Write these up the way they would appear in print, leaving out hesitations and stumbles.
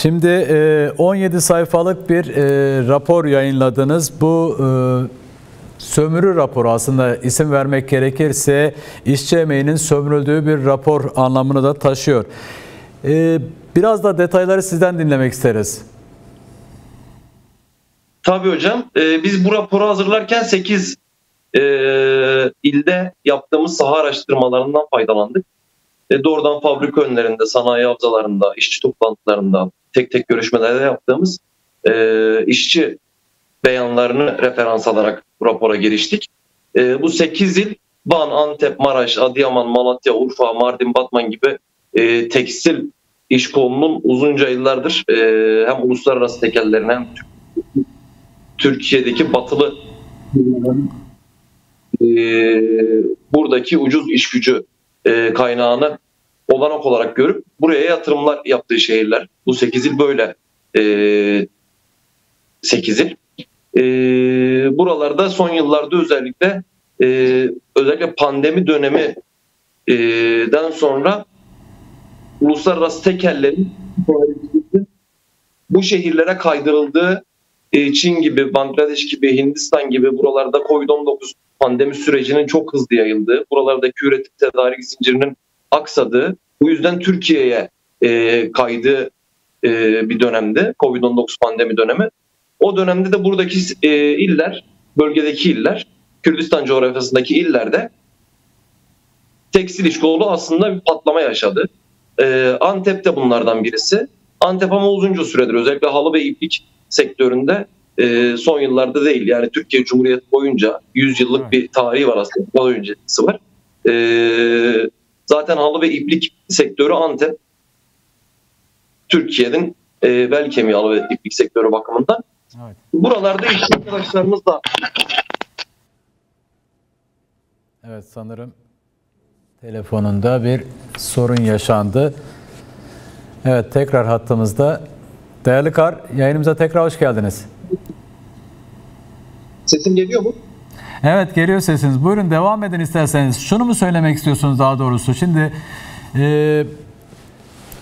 Şimdi 17 sayfalık bir rapor yayınladınız. Bu sömürü raporu, aslında isim vermek gerekirse işçi emeğinin sömürüldüğü bir rapor anlamını da taşıyor. Biraz da detayları sizden dinlemek isteriz. Tabii hocam. Biz bu raporu hazırlarken 8 ilde yaptığımız saha araştırmalarından faydalandık. Doğrudan fabrika önlerinde, sanayi havzalarında, işçi toplantılarında, tek tek görüşmelerde yaptığımız işçi beyanlarını referans alarak bu rapora giriştik. Bu 8 il Van, Antep, Maraş, Adıyaman, Malatya, Urfa, Mardin, Batman gibi tekstil iş kolunun uzunca yıllardır hem uluslararası tekellerin hem Türkiye'deki batılı buradaki ucuz iş gücü kaynağını olanak olarak görüp buraya yatırımlar yaptığı şehirler. Bu 8 il böyle 8 il. Buralarda son yıllarda özellikle pandemi döneminden sonra uluslararası tekellerin bu şehirlere kaydırıldığı, Çin gibi, Bangladeş gibi, Hindistan gibi buralarda Covid-19 pandemi sürecinin çok hızlı yayıldığı, buralardaki üretim tedarik zincirinin aksadığı, bu yüzden Türkiye'ye kaydığı bir dönemde, Covid-19 pandemi dönemi. O dönemde de buradaki iller, bölgedeki iller, Kürdistan coğrafyasındaki illerde tekstil iş kolu aslında bir patlama yaşadı. Antep de bunlardan birisi. Antep ama uzunca süredir özellikle halı ve iplik sektöründe son yıllarda değil, yani Türkiye Cumhuriyeti boyunca 100 yıllık bir tarihi var aslında. Daha öncesi var. Zaten halı ve iplik sektörü Antep Türkiye'nin bel kemiği halı ve iplik sektörü bakımından. Evet. Buralarda işçi arkadaşlarımız da. Evet, sanırım telefonunda bir sorun yaşandı. Evet, tekrar hattımızda. Değerli Kar, yayınımıza tekrar hoş geldiniz. Sesim geliyor mu? Evet, geliyor sesiniz. Buyurun, devam edin isterseniz. Şunu mu söylemek istiyorsunuz daha doğrusu? Şimdi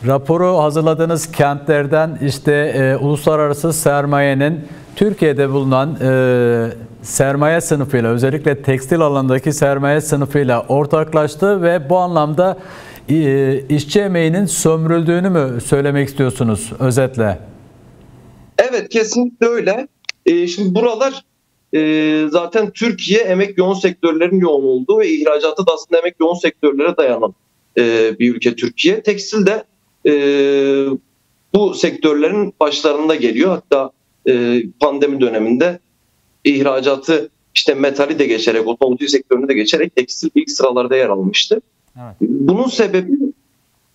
raporu hazırladığınız kentlerden işte uluslararası sermayenin Türkiye'de bulunan sermaye sınıfıyla, özellikle tekstil alanındaki sermaye sınıfıyla ortaklaştı ve bu anlamda işçi emeğinin sömürüldüğünü mü söylemek istiyorsunuz özetle? Evet, kesinlikle öyle. Şimdi buralar zaten Türkiye emek yoğun sektörlerin yoğun olduğu ve ihracatı da aslında emek yoğun sektörlere dayanan bir ülke Türkiye. Tekstil de bu sektörlerin başlarında geliyor. Hatta pandemi döneminde ihracatı işte metali de geçerek, otomotiv sektörünü de geçerek tekstil ilk sıralarda yer almıştı. Evet. Bunun sebebi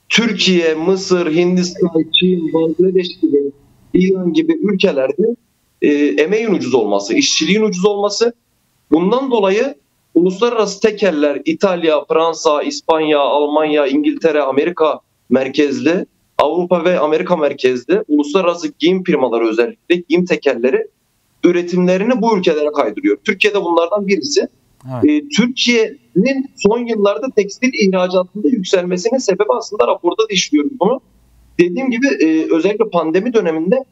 Türkiye, Mısır, Hindistan, Çin, Bangladeş gibi, İran gibi ülkelerde emeğin ucuz olması, işçiliğin ucuz olması. Bundan dolayı uluslararası tekeller İtalya, Fransa, İspanya, Almanya, İngiltere, Amerika merkezli, Avrupa ve Amerika merkezli uluslararası giyim firmaları, özellikle giyim tekelleri üretimlerini bu ülkelere kaydırıyor. Türkiye'de bunlardan birisi. Evet. Türkiye'nin son yıllarda tekstil ihracatında yükselmesinin sebebi aslında raporda da işliyoruz bunu. Dediğim gibi özellikle pandemi döneminde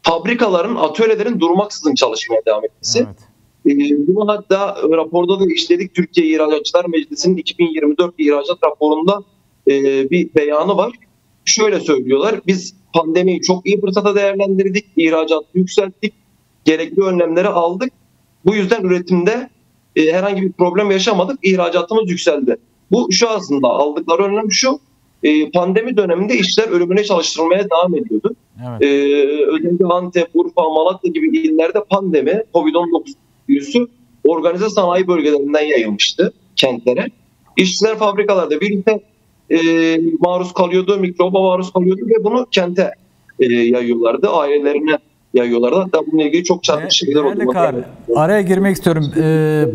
fabrikaların, atölyelerin durmaksızın çalışmaya devam etmesi. Evet. Bunu hatta raporda da işledik. Türkiye İhracatçılar Meclisi'nin 2024 ihracat raporunda bir beyanı var. Şöyle söylüyorlar: biz pandemiyi çok iyi fırsata değerlendirdik, ihracatı yükselttik, gerekli önlemleri aldık. Bu yüzden üretimde herhangi bir problem yaşamadık, ihracatımız yükseldi. Bu şu aslında aldıkları önlem şu: pandemi döneminde işçiler ölümüne çalıştırılmaya devam ediyordu. Evet. Özellikle Antep, Urfa, Malatya gibi illerde pandemi, Covid-19 virüsü organize sanayi bölgelerinden yayılmıştı kentlere. İşçiler fabrikalarda birlikte maruz kalıyordu, mikroba maruz kalıyordu ve bunu kente yayıyorlardı, ailelerine yayıyorlardı. Hatta bununla ilgili çok çarpıcı şeyler oldu. Araya girmek istiyorum.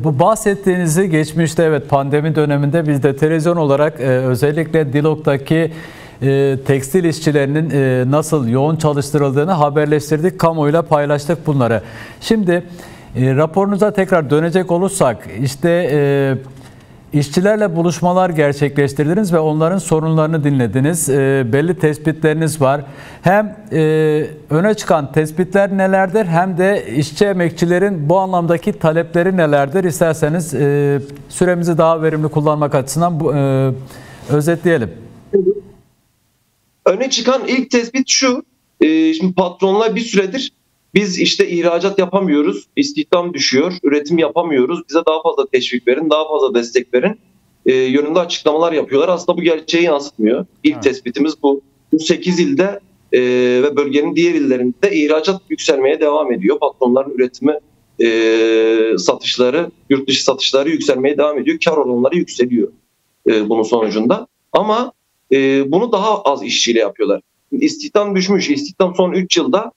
Bu bahsettiğinizi geçmişte, evet, pandemi döneminde biz de televizyon olarak özellikle Dilok'taki tekstil işçilerinin nasıl yoğun çalıştırıldığını haberleştirdik, kamuoyuyla paylaştık bunları. Şimdi raporunuza tekrar dönecek olursak, işte İşçilerle buluşmalar gerçekleştirdiniz ve onların sorunlarını dinlediniz. Belli tespitleriniz var. Hem öne çıkan tespitler nelerdir hem de işçi emekçilerin bu anlamdaki talepleri nelerdir? İsterseniz süremizi daha verimli kullanmak açısından özetleyelim. Öne çıkan ilk tespit şu. Şimdi patronlar bir süredir biz işte ihracat yapamıyoruz, istihdam düşüyor, üretim yapamıyoruz, bize daha fazla teşvik verin, daha fazla destek verin yönünde açıklamalar yapıyorlar. Aslında bu gerçeği yansıtmıyor. İlk tespitimiz bu. Bu 8 ilde ve bölgenin diğer illerinde ihracat yükselmeye devam ediyor. Patronların üretimi, satışları, yurt dışı satışları yükselmeye devam ediyor. Kar oranları yükseliyor bunun sonucunda. Ama bunu daha az işçiyle yapıyorlar. İstihdam düşmüş. İstihdam son 3 yılda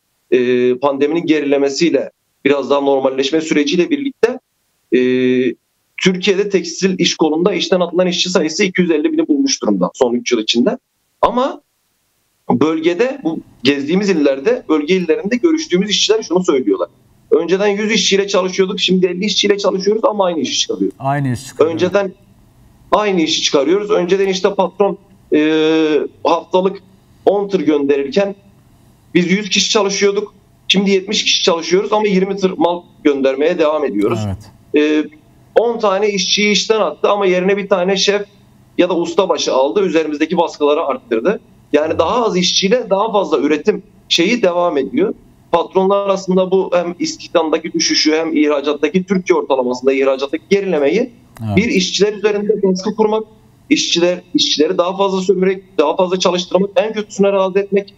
pandeminin gerilemesiyle biraz daha normalleşme süreciyle birlikte Türkiye'de tekstil iş kolunda işten atılan işçi sayısı 250 bini bulmuş durumda son 3 yıl içinde. Ama bölgede, bu gezdiğimiz illerde, bölge illerinde görüştüğümüz işçiler şunu söylüyorlar. Önceden 100 işçiyle çalışıyorduk, şimdi 50 işçiyle çalışıyoruz ama aynı işi çıkarıyoruz. Aynı iş çıkarıyor. Önceden aynı işi çıkarıyoruz. Önceden işte patron haftalık 10 tır gönderirken biz 100 kişi çalışıyorduk. Şimdi 70 kişi çalışıyoruz ama 20 tır mal göndermeye devam ediyoruz. Evet. 10 tane işçiyi işten attı ama yerine bir tane şef ya da ustabaşı aldı. Üzerimizdeki baskıları arttırdı. Yani daha az işçiyle daha fazla üretim şeyi devam ediyor. Patronlar aslında bu hem istihdamdaki düşüşü hem ihracattaki Türkiye ortalamasında ihracattaki gerilemeyi bir işçiler üzerinde baskı kurmak, işçileri daha fazla sömürerek, daha fazla çalıştırmak, en kötüsüne razı etmek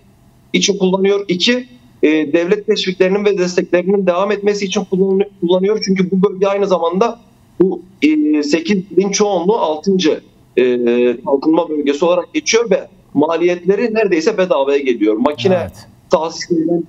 için kullanıyor. 2, devlet teşviklerinin ve desteklerinin devam etmesi için kullanıyor. Çünkü bu bölge aynı zamanda bu 8'in çoğunluğu 6. kalkınma bölgesi olarak geçiyor ve maliyetleri neredeyse bedavaya geliyor. Makine tahsisinden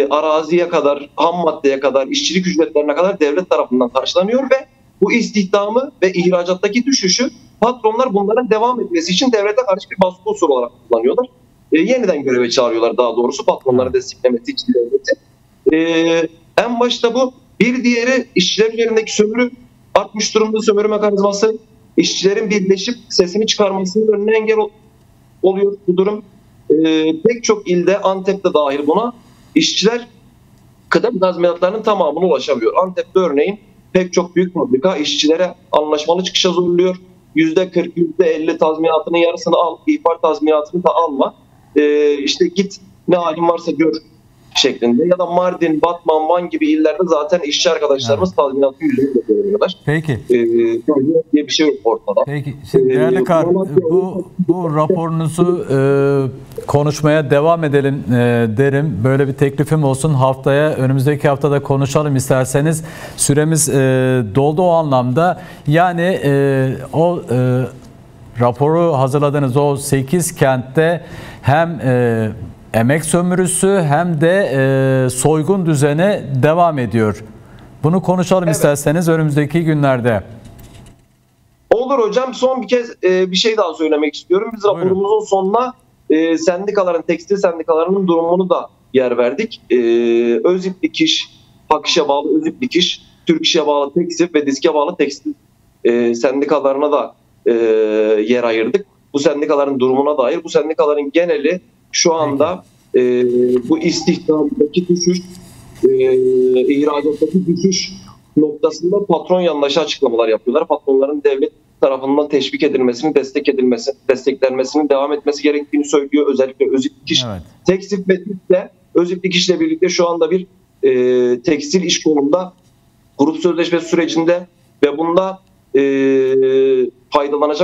araziye kadar, ham maddeye kadar, işçilik ücretlerine kadar devlet tarafından karşılanıyor ve bu istihdamı ve ihracattaki düşüşü patronlar bunların devam etmesi için devlete karşı bir baskı unsuru olarak kullanıyorlar. Yeniden göreve çağırıyorlar daha doğrusu patronları desteklemesi için devleti. En başta bu. Bir diğeri işçiler üzerindeki sömürü artmış durumda, sömürü mekanizması. İşçilerin birleşip sesini çıkarmasının önüne engel oluyor bu durum. Pek çok ilde, Antep'te dahil buna, işçiler kıdem tazminatlarının tamamına ulaşamıyor. Antep'te örneğin pek çok büyük fabrika işçilere anlaşmalı çıkışa zorluyor. %40, %50 tazminatının yarısını al, ihbar tazminatını da alma. İşte git ne halin varsa gör şeklinde. Ya da Mardin, Batman, Van gibi illerde zaten işçi arkadaşlarımız tazminatı yüzüyle görüyorlar. Peki. Diye bir şey yok ortada. Peki. Şimdi değerli Kar, bu raporunuzu konuşmaya devam edelim derim. Böyle bir teklifim olsun. Önümüzdeki haftada konuşalım isterseniz. Süremiz doldu o anlamda. Yani raporu hazırladığınız o 8 kentte hem emek sömürüsü hem de soygun düzeni devam ediyor. Bunu konuşalım isterseniz önümüzdeki günlerde. Olur hocam. Son bir kez bir şey daha söylemek istiyorum. Biz raporumuzun sonuna tekstil sendikalarının durumunu da yer verdik. Öziplik İş, Hak İş'e bağlı Öziplik İş, Türk İş'e bağlı Tekstil ve DİSK'e bağlı tekstil sendikalarına da yer ayırdık. Bu sendikaların durumuna dair, bu sendikaların geneli şu anda bu istihdamdaki düşüş, ihracattaki düşüş noktasında patron yanlışı açıklamalar yapıyorlar. Patronların devlet tarafından teşvik edilmesini, desteklenmesinin devam etmesi gerektiğini söylüyor. Özellikle Öziplik İş. Tekstil ve DİSK'le, Öziplik İş'le birlikte şu anda bir tekstil iş konumunda grup sözleşmesi sürecinde ve bunda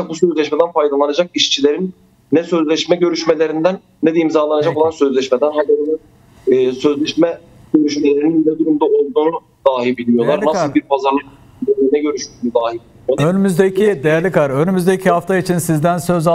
bu sözleşmeden faydalanacak işçilerin ne sözleşme görüşmelerinden ne de imzalanacak olan sözleşmeden sözleşme görüşmelerinin ne durumda olduğunu dahi bilmiyorlar. Nasıl bir pazarlık ne görüştüğünü dahi bilmiyorlar. Önümüzdeki hafta için sizden söz